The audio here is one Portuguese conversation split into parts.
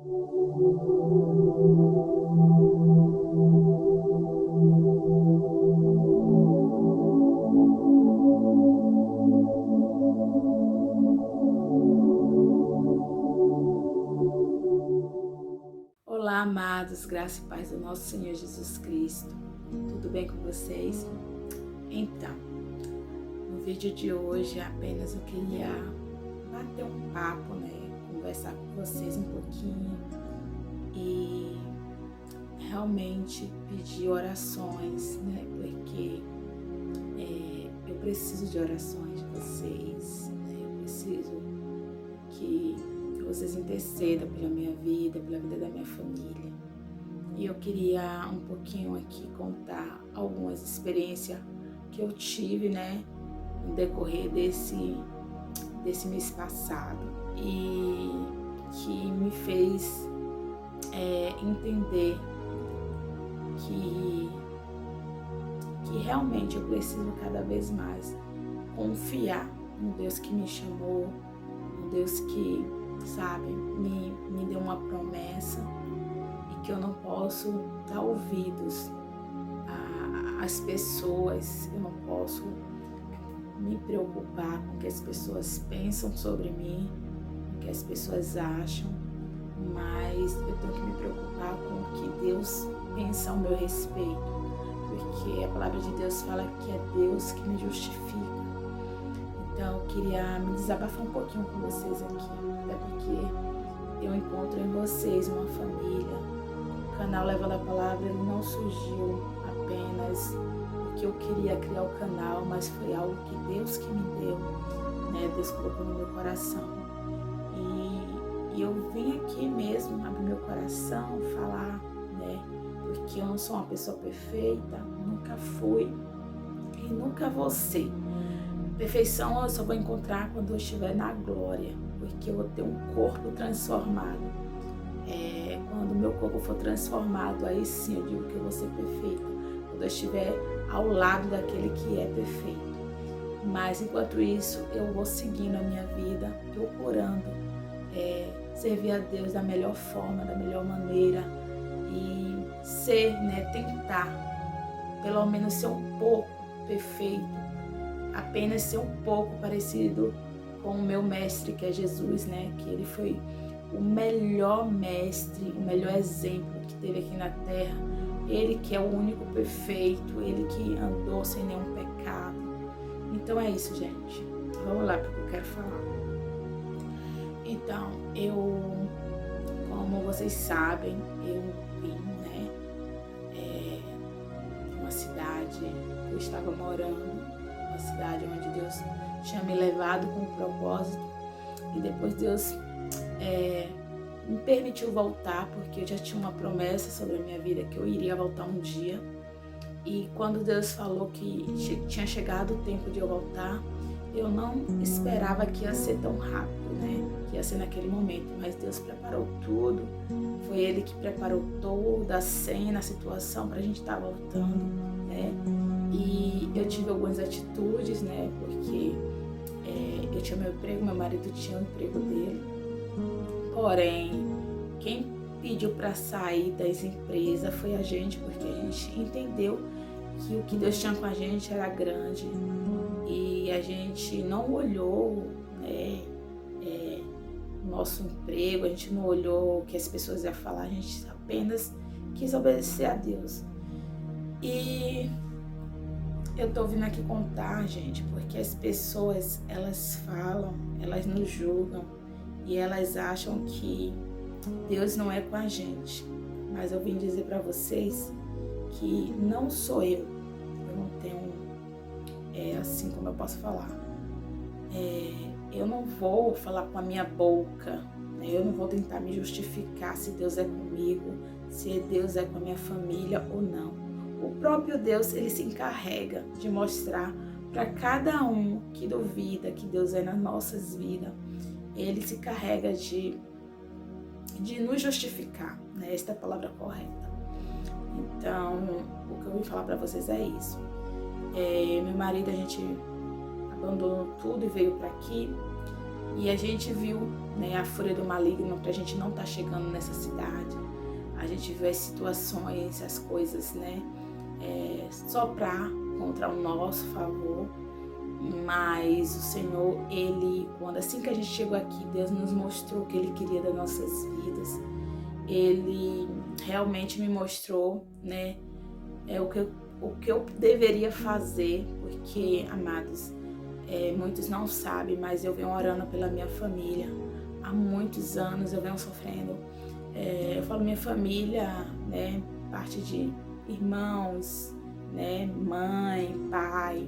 Olá, amados, graça e paz do nosso Senhor Jesus Cristo. Tudo bem com vocês? Então, no vídeo de hoje apenas eu queria bater um papo, conversar com vocês um pouquinho e realmente pedir orações, porque eu preciso de orações de vocês, eu preciso que vocês intercedam pela minha vida, pela vida da minha família. E eu queria um pouquinho aqui contar algumas experiências que eu tive, no decorrer desse mês passado e que me fez entender que realmente eu preciso cada vez mais confiar no Deus que me chamou, no Deus que me deu uma promessa e que eu não posso dar ouvidos às pessoas, eu não posso me preocupar com o que as pessoas pensam sobre mim, com o que as pessoas acham, mas eu tenho que me preocupar com o que Deus pensa ao meu respeito, porque a palavra de Deus fala que é Deus que me justifica. Então eu queria me desabafar um pouquinho com vocês aqui, até porque eu encontro em vocês uma família. O canal Levando a Palavra ele não surgiu apenas porque eu queria criar o canal, mas foi algo que Deus que me deu, Deus colocou no meu coração. E eu vim aqui mesmo abrir meu coração, falar, porque eu não sou uma pessoa perfeita, nunca fui e nunca vou ser. Perfeição eu só vou encontrar quando eu estiver na glória, porque eu vou ter um corpo transformado. Quando o meu corpo for transformado, aí sim eu digo que eu vou ser perfeita, quando eu estiver ao lado daquele que é perfeito. Mas enquanto isso, eu vou seguindo a minha vida, procurando servir a Deus da melhor forma, da melhor maneira e tentar, pelo menos ser um pouco perfeito, apenas ser um pouco parecido com o meu mestre, que é Jesus, que ele foi o melhor mestre, o melhor exemplo que teve aqui na terra. Ele que é o único perfeito, ele que andou sem nenhum pecado. Então é isso, gente. Vamos lá porque eu quero falar. Então, como vocês sabem, eu vim, de uma cidade que eu estava morando, uma cidade onde Deus tinha me levado com um propósito e depois Deus me permitiu voltar, porque eu já tinha uma promessa sobre a minha vida que eu iria voltar um dia. E quando Deus falou que tinha chegado o tempo de eu voltar, eu não esperava que ia ser tão rápido, que ia ser naquele momento, mas Deus preparou tudo, foi Ele que preparou toda a cena, a situação para a gente estar voltando, E eu tive algumas atitudes, porque eu tinha meu emprego, meu marido tinha o emprego dele, porém, quem pediu para sair das empresas foi a gente, porque a gente entendeu que o que Deus tinha com a gente era grande e a gente não olhou o nosso emprego, a gente não olhou o que as pessoas iam falar, a gente apenas quis obedecer a Deus. E eu tô vindo aqui contar, gente, porque as pessoas, elas falam, elas nos julgam e elas acham que Deus não é com a gente. Mas eu vim dizer para vocês que não sou eu não tenho, assim como eu posso falar, eu não vou falar com a minha boca, eu não vou tentar me justificar se Deus é comigo, se Deus é com a minha família ou não. O próprio Deus, ele se encarrega de mostrar para cada um que duvida que Deus é nas nossas vidas, ele se encarrega de nos justificar, esta é a palavra correta. Então, o que eu vim falar para vocês é isso. Meu marido, a gente abandonou tudo e veio para aqui, e a gente viu, né, a fúria do maligno para a gente não estar chegando nessa cidade. A gente viu as situações, as coisas, né, soprar contra o nosso favor. Mas o Senhor, quando assim que a gente chegou aqui, Deus nos mostrou o que Ele queria das nossas vidas. Ele realmente me mostrou, né, o que eu deveria fazer, porque, amados, muitos não sabem, mas eu venho orando pela minha família. Há muitos anos eu venho sofrendo. Eu falo minha família, né, parte de irmãos, né, mãe, pai,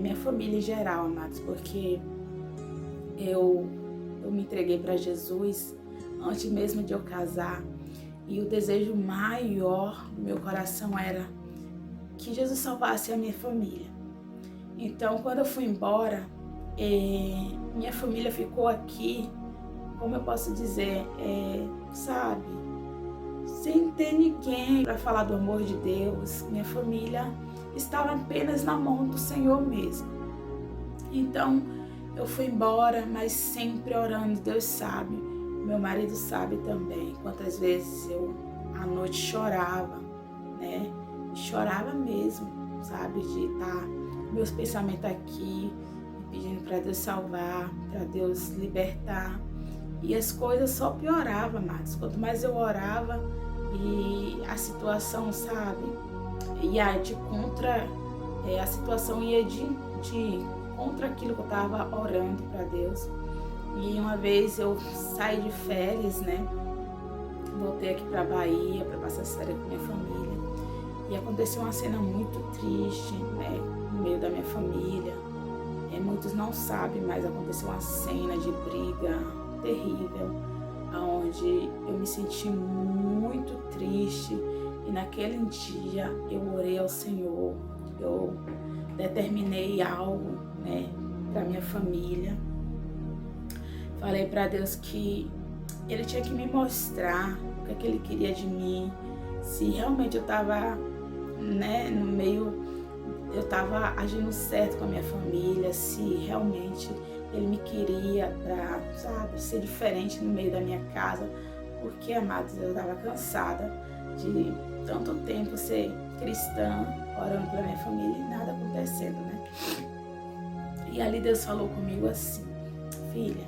minha família em geral, amados, porque eu me entreguei para Jesus antes mesmo de eu casar, e o desejo maior do meu coração era que Jesus salvasse a minha família. Então, quando eu fui embora, minha família ficou aqui, como eu posso dizer, sabe, sem ter ninguém para falar do amor de Deus. Minha família estava apenas na mão do Senhor mesmo. Então, eu fui embora, mas sempre orando. Deus sabe, meu marido sabe também, quantas vezes eu à noite chorava, né? Chorava mesmo, sabe, de estar meus pensamentos aqui, pedindo para Deus salvar, para Deus libertar. E as coisas só pioravam, amados. Quanto mais eu orava, e a situação, sabe, ia de contra, a situação ia de contra aquilo que eu estava orando para Deus. E uma vez eu saí de férias, né, voltei aqui para Bahia para passar as férias com minha família, e aconteceu uma cena muito triste, né, no meio da minha família. Muitos não sabem, mas aconteceu uma cena de briga terrível, onde eu me senti muito triste, e naquele dia eu orei ao Senhor, eu determinei algo, né, para minha família. Falei para Deus que Ele tinha que me mostrar o que Ele queria de mim, se realmente eu estava, né, no meio, eu estava agindo certo com a minha família, se realmente Ele me queria para, sabe, ser diferente no meio da minha casa, porque, amados, eu estava cansada de tanto tempo ser cristã, orando pela minha família e nada acontecendo, né? E ali Deus falou comigo assim: filha,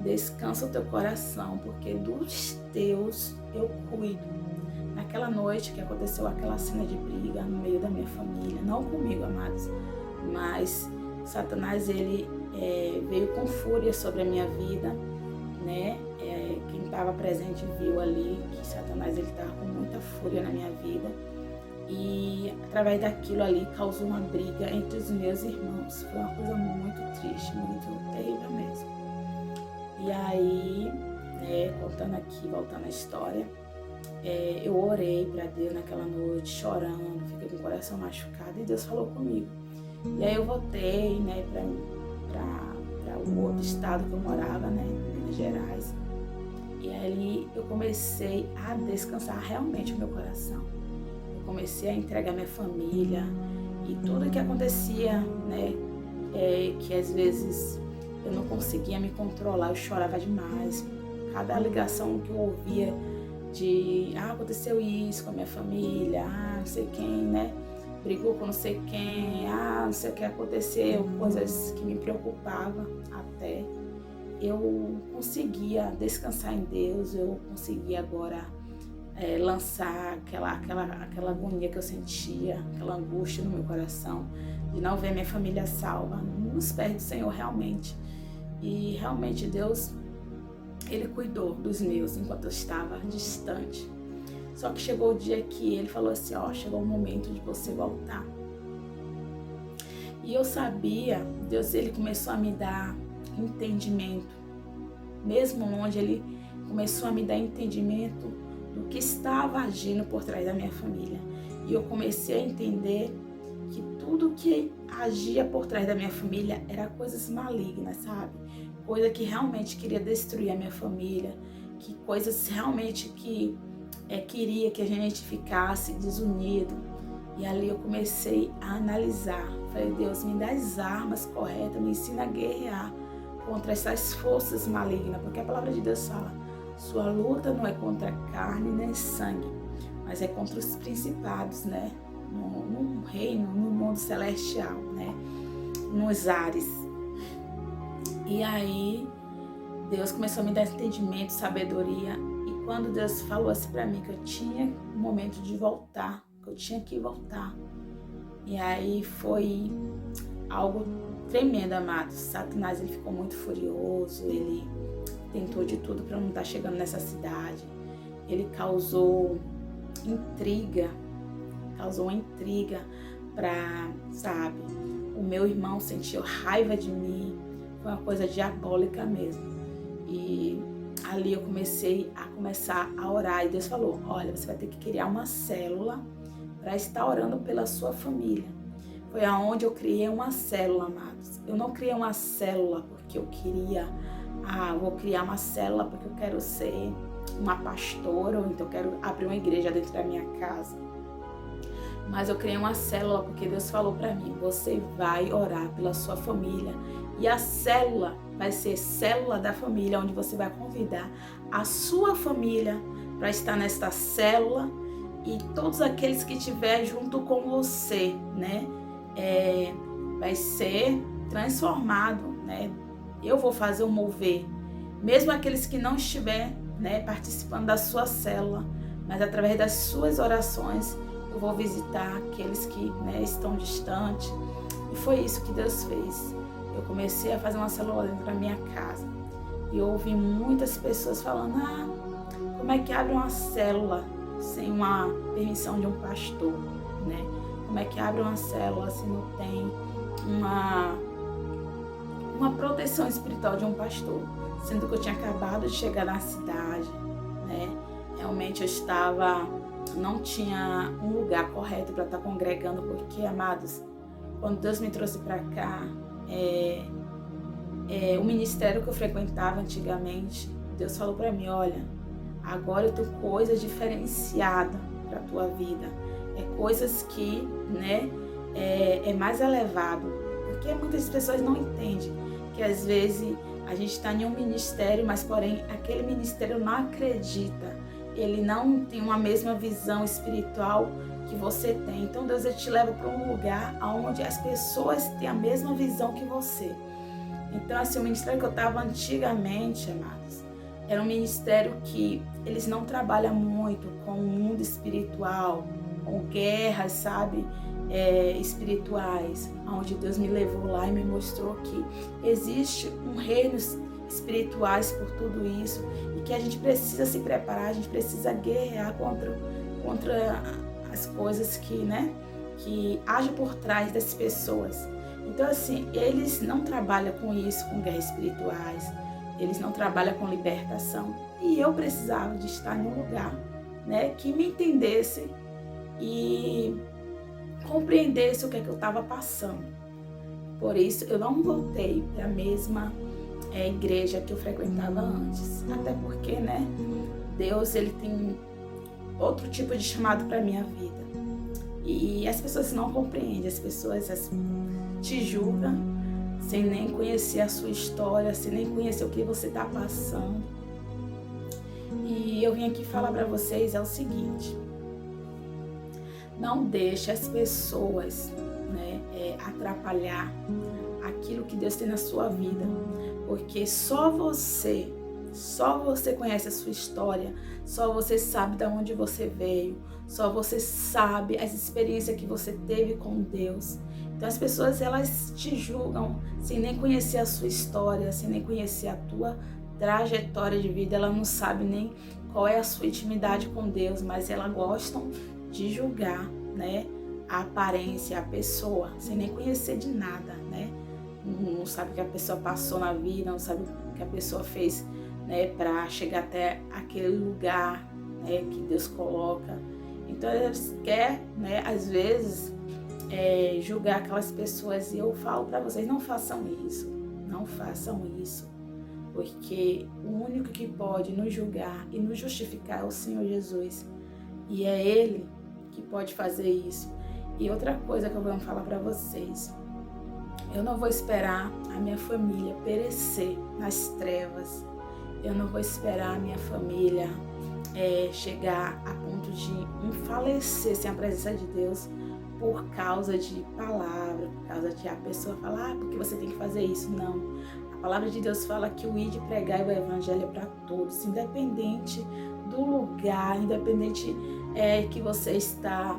descansa o teu coração, porque dos teus eu cuido. Naquela noite que aconteceu aquela cena de briga no meio da minha família, não comigo, amados, mas Satanás, ele veio com fúria sobre a minha vida, né? Quem estava presente viu ali que Satanás, ele estava com muita fúria na minha vida, e através daquilo ali causou uma briga entre os meus irmãos. Foi uma coisa muito triste, muito terrível mesmo. E aí, né, voltando à história, eu orei para Deus naquela noite, chorando, fiquei com o coração machucado, e Deus falou comigo. E aí eu voltei, né, para o outro estado que eu morava, né, em Minas Gerais. E aí eu comecei a descansar realmente o meu coração. Eu comecei a entregar minha família, e tudo que acontecia, né, que às vezes eu não conseguia me controlar, eu chorava demais. Cada ligação que eu ouvia de aconteceu isso com a minha família, não sei quem, né, brigou com não sei quem, não sei o que aconteceu, coisas que me preocupavam até. Eu conseguia descansar em Deus, eu conseguia agora lançar aquela agonia que eu sentia, aquela angústia no meu coração, de não ver minha família salva, nos pés do Senhor realmente. E realmente Deus, Ele cuidou dos meus enquanto eu estava distante. Só que chegou o dia que Ele falou assim: chegou o momento de você voltar. E eu sabia, Deus, Ele começou a me dar entendimento, mesmo onde Ele começou a me dar entendimento do que estava agindo por trás da minha família. E eu comecei a entender que tudo que agia por trás da minha família era coisas malignas, sabe? Coisa que realmente queria destruir a minha família, que coisas realmente que queria que a gente ficasse desunido. E ali eu comecei a analisar. Falei: Deus, me dá as armas corretas, me ensina a guerrear contra essas forças malignas, porque a palavra de Deus fala, sua luta não é contra carne nem sangue, mas é contra os principados, né? No reino, no mundo celestial, né? Nos ares. E aí, Deus começou a me dar entendimento, sabedoria. E quando Deus falou assim pra mim que eu tinha um momento de voltar, que eu tinha que voltar. E aí foi algo tremendo, amados. Satanás, ele ficou muito furioso, ele tentou de tudo para não estar chegando nessa cidade. Ele causou uma intriga para, sabe, o meu irmão sentiu raiva de mim, foi uma coisa diabólica mesmo. E ali eu comecei a orar e Deus falou, olha, você vai ter que criar uma célula para estar orando pela sua família. Foi aonde eu criei uma célula, amados. Eu não criei uma célula porque eu queria, vou criar uma célula porque eu quero ser uma pastora, ou então eu quero abrir uma igreja dentro da minha casa. Mas eu criei uma célula porque Deus falou para mim, você vai orar pela sua família. E a célula vai ser célula da família, onde você vai convidar a sua família para estar nesta célula e todos aqueles que estiver junto com você, né? Vai ser transformado, né? Eu vou fazer um mover, mesmo aqueles que não estiver, né, participando da sua célula, mas através das suas orações eu vou visitar aqueles que, né, estão distantes. E foi isso que Deus fez. Eu comecei a fazer uma célula dentro da minha casa e eu ouvi muitas pessoas falando, como é que abre uma célula sem uma permissão de um pastor, né? Como é que abre uma célula se não tem uma proteção espiritual de um pastor? Sendo que eu tinha acabado de chegar na cidade, né? Realmente não tinha um lugar correto para estar congregando, porque, amados, quando Deus me trouxe para cá, o ministério que eu frequentava antigamente, Deus falou para mim, olha, agora eu tenho coisas diferenciadas para a tua vida. Coisas que, né, é mais elevado. Porque muitas pessoas não entendem que às vezes a gente está em um ministério, mas porém aquele ministério não acredita. Ele não tem uma mesma visão espiritual que você tem. Então Deus te leva para um lugar onde as pessoas têm a mesma visão que você. Então assim, o ministério que eu estava antigamente, amados, era um ministério que eles não trabalham muito com o mundo espiritual, com guerras, sabe, espirituais, onde Deus me levou lá e me mostrou que existe um reino espirituais por tudo isso e que a gente precisa se preparar, a gente precisa guerrear contra as coisas que, né, que agem por trás das pessoas. Então assim, eles não trabalham com isso, com guerras espirituais, eles não trabalham com libertação. E eu precisava de estar em um lugar, né, que me entendesse e compreendesse o que é que eu estava passando. Por isso, eu não voltei para a mesma igreja que eu frequentava antes. Até porque, né, Deus, ele tem outro tipo de chamado para minha vida. E as pessoas não compreendem, as pessoas te julgam sem nem conhecer a sua história, sem nem conhecer o que você está passando. E eu vim aqui falar para vocês o seguinte: não deixe as pessoas, né, atrapalhar aquilo que Deus tem na sua vida, porque só você conhece a sua história, só você sabe de onde você veio, só você sabe as experiências que você teve com Deus. Então as pessoas, elas te julgam sem nem conhecer a sua história, sem nem conhecer a tua trajetória de vida. Ela não sabe nem qual é a sua intimidade com Deus, mas elas gostam de julgar, né, a aparência, a pessoa, sem nem conhecer de nada, né? Não sabe o que a pessoa passou na vida, não sabe o que a pessoa fez, né, para chegar até aquele lugar, né, que Deus coloca. Então eles querem, né, às vezes, julgar aquelas pessoas. E eu falo para vocês, não façam isso, porque o único que pode nos julgar e nos justificar é o Senhor Jesus, e é Ele que pode fazer isso. E outra coisa que eu vou falar para vocês, Eu não vou esperar a minha família perecer nas trevas. Eu não vou esperar a minha família chegar a ponto de falecer sem a presença de Deus por causa de palavra, por causa de a pessoa falar, porque você tem que fazer isso. Não. A palavra de Deus fala que o ir de pregar o evangelho é para todos, independente do lugar, independente que você está,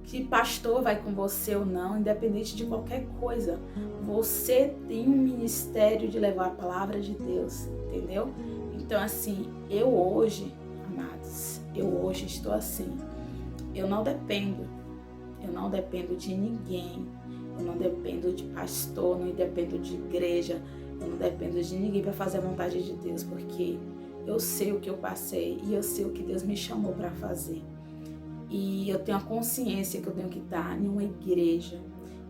que pastor vai com você ou não, independente de qualquer coisa, você tem um ministério de levar a palavra de Deus, entendeu? Então assim, eu hoje, amados, estou assim, eu não dependo de ninguém, eu não dependo de pastor, não dependo de igreja, eu não dependo de ninguém para fazer a vontade de Deus, porque eu sei o que eu passei e eu sei o que Deus me chamou para fazer. E eu tenho a consciência que eu tenho que estar em uma igreja,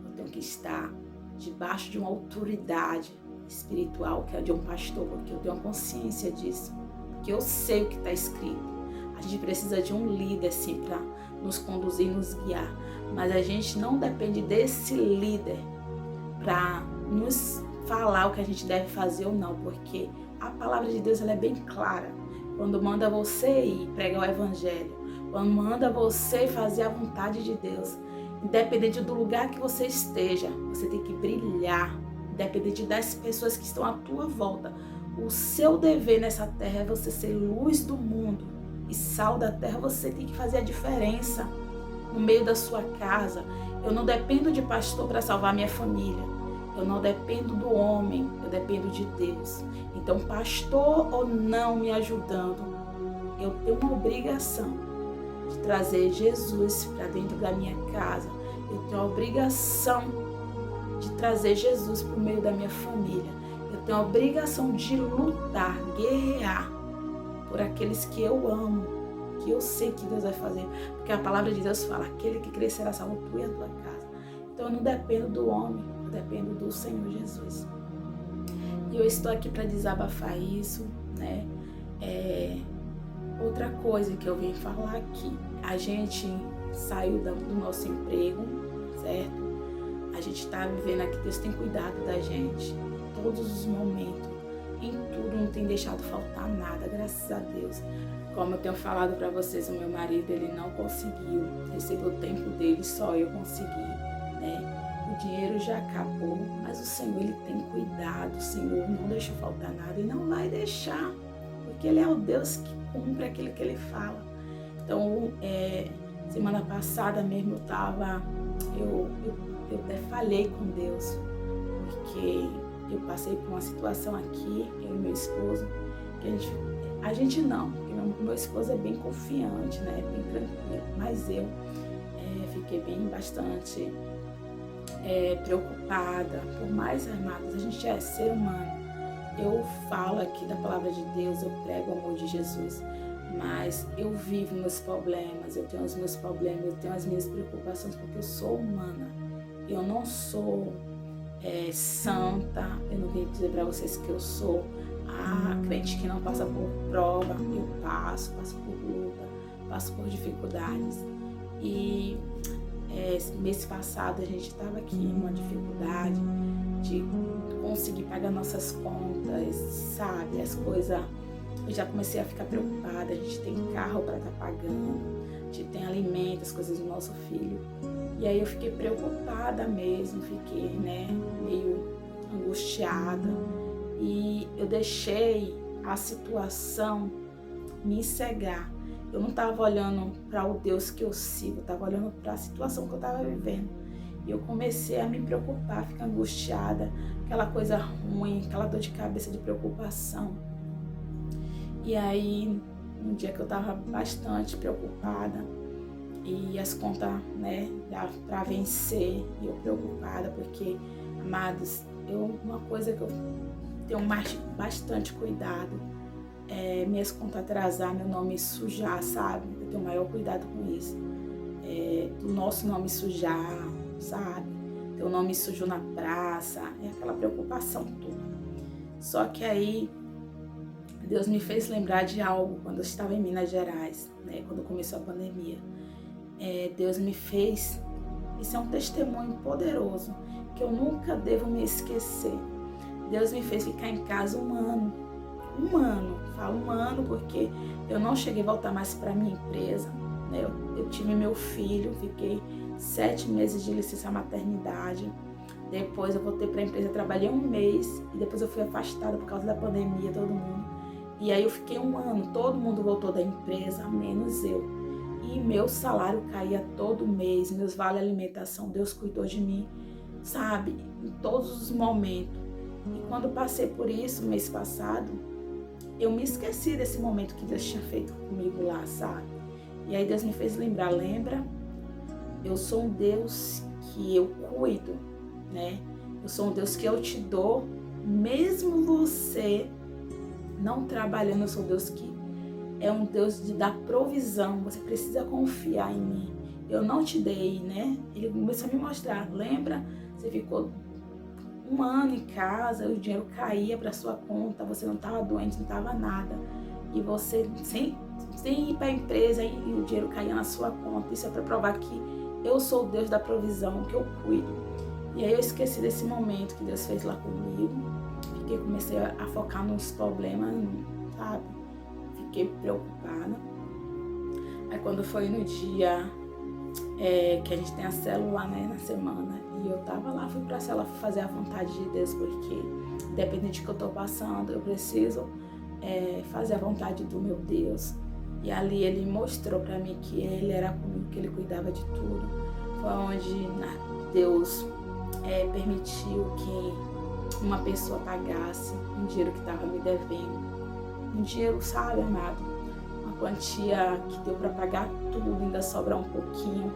eu tenho que estar debaixo de uma autoridade espiritual, que é de um pastor, porque eu tenho a consciência disso, porque eu sei o que está escrito. A gente precisa de um líder, assim, para nos conduzir, nos guiar, mas a gente não depende desse líder para nos falar o que a gente deve fazer ou não, porque a palavra de Deus ela é bem clara. Quando manda você ir pregar o evangelho, quando manda você fazer a vontade de Deus, independente do lugar que você esteja, você tem que brilhar, independente das pessoas que estão à tua volta. O seu dever nessa terra é você ser luz do mundo e sal da terra. Você tem que fazer a diferença no meio da sua casa. Eu não dependo de pastor para salvar minha família. Eu não dependo do homem, eu dependo de Deus. Então, pastor ou não me ajudando, eu tenho uma obrigação de trazer Jesus para dentro da minha casa. Eu tenho a obrigação de trazer Jesus para o meio da minha família. Eu tenho a obrigação de lutar, guerrear por aqueles que eu amo, que eu sei que Deus vai fazer. Porque a palavra de Deus fala, aquele que crer será salvo, tu e a tua casa. Então eu não dependo do homem, eu dependo do Senhor Jesus. E eu estou aqui para desabafar isso, né? Outra coisa que eu vim falar aqui, a gente saiu do nosso emprego, certo? A gente está vivendo aqui, Deus tem cuidado da gente em todos os momentos, em tudo, não tem deixado faltar nada, graças a Deus. Como eu tenho falado para vocês, o meu marido, ele não conseguiu receber o tempo dele, só eu consegui, né? O dinheiro já acabou, mas o Senhor, ele tem cuidado, o Senhor não deixa faltar nada e não vai deixar, porque ele é o Deus que cumpre aquilo que ele fala. Então, semana passada mesmo eu até falei com Deus, porque eu passei por uma situação aqui, eu e meu esposo, que a gente não, porque meu esposo é bem confiante, né, bem tranquilo, mas eu fiquei bastante preocupada. Por mais, amados, a gente é ser humano. Eu falo aqui da palavra de Deus, eu prego o amor de Jesus, mas eu vivo meus problemas, eu tenho os meus problemas, eu tenho as minhas preocupações, porque eu sou humana. Eu não sou santa, eu não vim dizer para vocês que eu sou a crente que não passa por prova. Eu passo por luta, passo por dificuldades. E mês passado a gente estava aqui em uma dificuldade de conseguir pagar nossas contas, sabe, as coisas. Eu já comecei a ficar preocupada, a gente tem carro para estar pagando, a gente tem alimento, as coisas do nosso filho. E aí eu fiquei preocupada mesmo, fiquei, meio angustiada. E eu deixei a situação me cegar. Eu não estava olhando para o Deus que eu sigo, eu estava olhando para a situação que eu estava vivendo. E eu comecei a me preocupar, ficar angustiada, aquela coisa ruim, aquela dor de cabeça de preocupação. E aí, um dia que eu estava bastante preocupada, e as contas, para vencer, e eu preocupada, porque, amados, uma coisa que eu tenho bastante cuidado é minhas contas atrasar, meu nome sujar, sabe? Eu tenho o maior cuidado com isso. Do nosso nome sujar, sabe? Teu nome sujo na praça, é aquela preocupação toda. Só que aí, Deus me fez lembrar de algo quando eu estava em Minas Gerais, quando começou a pandemia. Deus me fez Isso é um testemunho poderoso que eu nunca devo me esquecer. Deus me fez ficar em casa 1 ano. 1 ano. Falo 1 ano porque eu não cheguei a voltar mais para minha empresa, né? Eu tive meu filho, fiquei 7 meses de licença maternidade. Depois eu voltei para a empresa, trabalhei 1 mês e depois eu fui afastada por causa da pandemia, todo mundo. E aí eu fiquei 1 ano, todo mundo voltou da empresa, menos eu. E meu salário caía todo mês, meus vale alimentação, Deus cuidou de mim, sabe? Em todos os momentos. E quando passei por isso, mês passado, eu me esqueci desse momento que Deus tinha feito comigo lá, sabe? E aí Deus me fez lembrar, lembra? Eu sou um Deus que eu cuido, né? Eu sou um Deus que eu te dou, mesmo você não trabalhando, eu sou um Deus que é um Deus de dar provisão, você precisa confiar em mim. Eu não te dei, né? Ele começou a me mostrar, lembra? Você ficou 1 ano em casa, o dinheiro caía para sua conta, você não estava doente, não estava nada. E você, sem ir para a empresa, e o dinheiro caía na sua conta. Isso é para provar que eu sou o Deus da provisão, que eu cuido. E aí eu esqueci desse momento que Deus fez lá comigo. Comecei a focar nos problemas, sabe? Fiquei preocupada. Aí quando foi no dia que a gente tem a célula, né, na semana, e eu tava lá, fui pra célula fazer a vontade de Deus, porque independente do que eu tô passando, eu preciso fazer a vontade do meu Deus. E ali ele mostrou pra mim que ele era comigo, que ele cuidava de tudo. Foi onde Deus permitiu que uma pessoa pagasse um dinheiro que estava me devendo. Um dinheiro, sabe, amado? Uma quantia que deu para pagar tudo, ainda sobrar um pouquinho.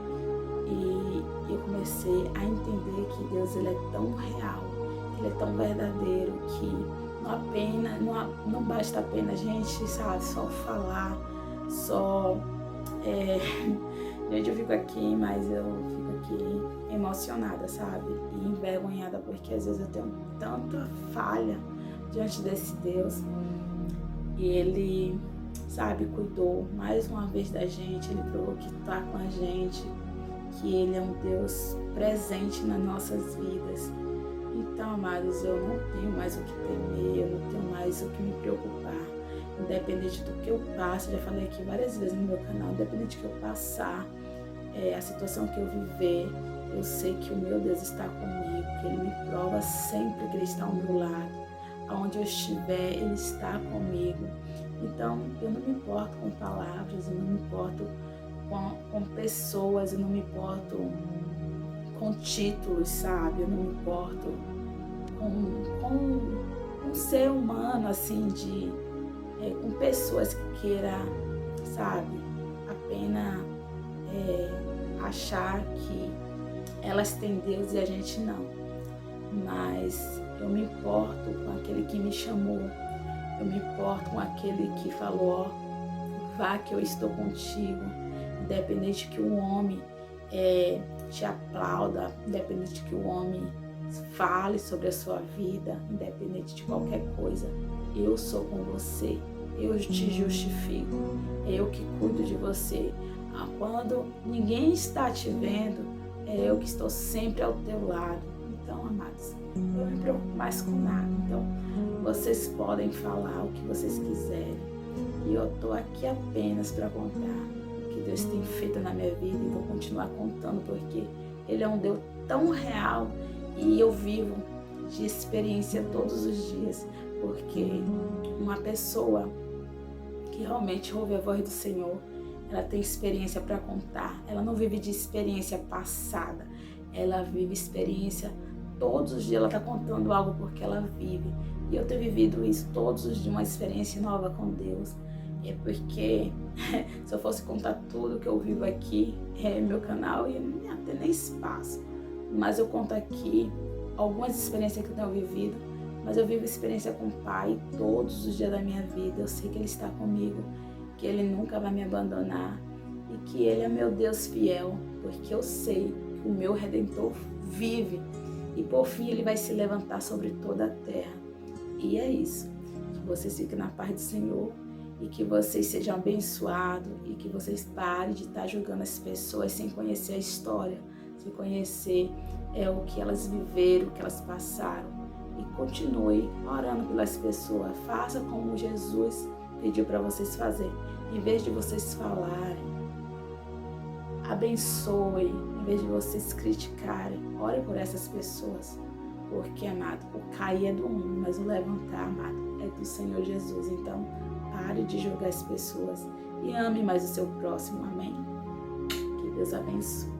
E eu comecei a entender que Deus, ele é tão real, ele é tão verdadeiro, que não basta apenas a gente, sabe, só falar, só... Gente, eu fico aqui, mas eu fico aqui emocionada, sabe? E envergonhada, porque às vezes eu tenho tanta falha diante desse Deus. E ele, sabe, cuidou mais uma vez da gente, ele provou que está com a gente, que ele é um Deus presente nas nossas vidas. Então, amados, eu não tenho mais o que temer, eu não tenho mais o que me preocupar. Independente do que eu passo, já falei aqui várias vezes no meu canal, independente do que eu passar, a situação que eu viver, eu sei que o meu Deus está comigo, que ele me prova sempre que ele está ao meu lado. Aonde eu estiver, ele está comigo. Então, eu não me importo com palavras, eu não me importo com pessoas, eu não me importo com títulos, sabe? Eu não me importo com um ser humano, assim, com pessoas que queiram, sabe, apenas achar que elas têm Deus e a gente não. Mas eu me importo com aquele que me chamou, eu me importo com aquele que falou, ó, vá que eu estou contigo, independente que o homem te aplauda, independente que o homem fale sobre a sua vida, independente de qualquer coisa, eu sou com você, eu te justifico, é eu que cuido de você. Quando ninguém está te vendo, é eu que estou sempre ao teu lado. Então, amados, eu não me preocupo mais com nada. Então, vocês podem falar o que vocês quiserem. E eu estou aqui apenas para contar o que Deus tem feito na minha vida e vou continuar contando, porque Ele é um Deus tão real e eu vivo de experiência todos os dias, porque uma pessoa que realmente ouve a voz do Senhor, ela tem experiência para contar, ela não vive de experiência passada, ela vive experiência todos os dias, ela está contando algo porque ela vive. E eu tenho vivido isso todos os dias, uma experiência nova com Deus. É porque se eu fosse contar tudo que eu vivo aqui, meu canal ia não ter nem espaço. Mas eu conto aqui algumas experiências que eu tenho vivido, mas eu vivo experiência com o Pai todos os dias da minha vida. Eu sei que Ele está comigo, que Ele nunca vai me abandonar e que Ele é meu Deus fiel, porque eu sei que o meu Redentor vive e por fim Ele vai se levantar sobre toda a terra. E é isso, que vocês fiquem na paz do Senhor e que vocês sejam abençoados e que vocês parem de estar julgando as pessoas sem conhecer a história. Se sobre conhecer o que elas viveram, o que elas passaram. E continue orando pelas pessoas. Faça como Jesus pediu para vocês fazerem. Em vez de vocês falarem, abençoe. Em vez de vocês criticarem, ore por essas pessoas. Porque, amado, o cair é do mundo, mas o levantar, amado, é do Senhor Jesus. Então, pare de julgar as pessoas e ame mais o seu próximo. Amém? Que Deus abençoe.